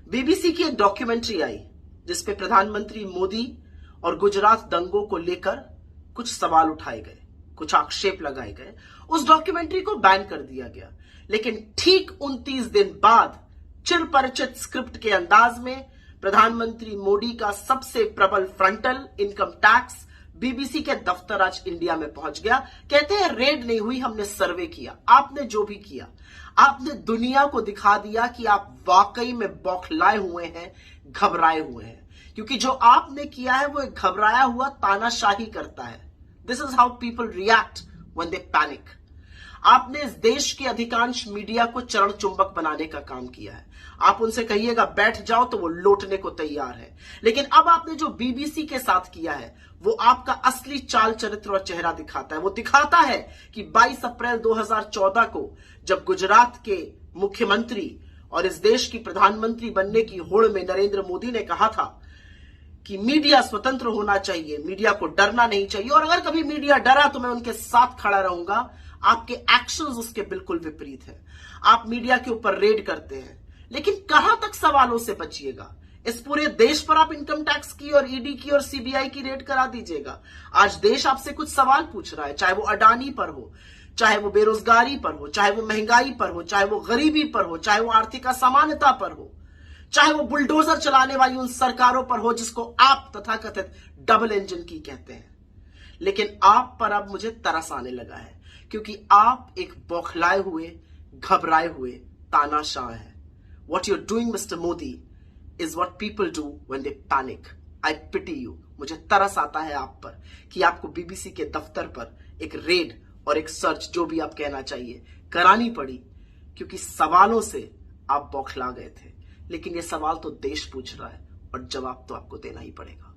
BBC की एक documentary आई जिसपे प्रधानमंत्री मोदी और गुजरात दंगों को लेकर कुछ सवाल उठाए गए, कुछ आक्षेप लगाए गए। उस डॉक्यूमेंट्री को बैन कर दिया गया, लेकिन ठीक 29 दिन बाद चिरपरिचित स्क्रिप्ट के अंदाज में प्रधानमंत्री मोदी का सबसे प्रबल फ्रंटल इनकम टैक्स बीबीसी के दफ्तर आज इंडिया में पहुंच गया। कहते हैं रेड नहीं हुई, हमने सर्वे किया। आपने जो भी किया, आपने दुनिया को दिखा दिया कि आप वाकई में बौखलाए हुए हैं, घबराए हुए हैं, क्योंकि जो आपने किया है वो एक घबराया हुआ तानाशाही करता है। This is how people react when they panic. आपने इस देश के अधिकांश मीडिया को चरण चुंबक बनाने का काम किया है। आप उनसे कहिएगा बैठ जाओ तो वो लौटने को तैयार है। लेकिन अब आपने जो बीबीसी के साथ किया है वो आपका असली चाल चरित्र और चेहरा दिखाता है। वो दिखाता है कि 22 अप्रैल 2014 को जब गुजरात के मुख्यमंत्री और इस देश की प्रधानमंत्री बनने की होड़ में नरेंद्र मोदी ने कहा था कि मीडिया स्वतंत्र होना चाहिए, मीडिया को डरना नहीं चाहिए, और अगर कभी मीडिया डरा तो मैं उनके साथ खड़ा रहूंगा। आपके एक्शंस उसके बिल्कुल विपरीत हैं। आप मीडिया के ऊपर रेड करते हैं, लेकिन कहां तक सवालों से बचिएगा? इस पूरे देश पर आप इनकम टैक्स की और ईडी की और सीबीआई की रेड करा दीजिएगा। आज देश आपसे कुछ सवाल पूछ रहा है, चाहे वो अडानी पर हो, चाहे वो बेरोजगारी पर हो, चाहे वो महंगाई पर हो, चाहे वो गरीबी पर हो, चाहे वो आर्थिक असमानता पर हो, चाहे वो बुलडोजर चलाने वाली उन सरकारों पर हो जिसको आप तथाकथित डबल इंजन की कहते हैं। लेकिन आप पर अब मुझे तरस आने लगा है, क्योंकि आप एक बौखलाए हुए, घबराए हुए तानाशाह हैं। What you're doing, Mr. Modi, is what people do when they panic. I pity you. मुझे तरस आता है आप पर कि आपको बीबीसी के दफ्तर पर एक रेड और एक सर्च, जो भी आप कहना चाहिए, करानी पड़ी, क्योंकि सवालों से आप बौखला गए थे। लेकिन ये सवाल तो देश पूछ रहा है और जवाब तो आपको देना ही पड़ेगा।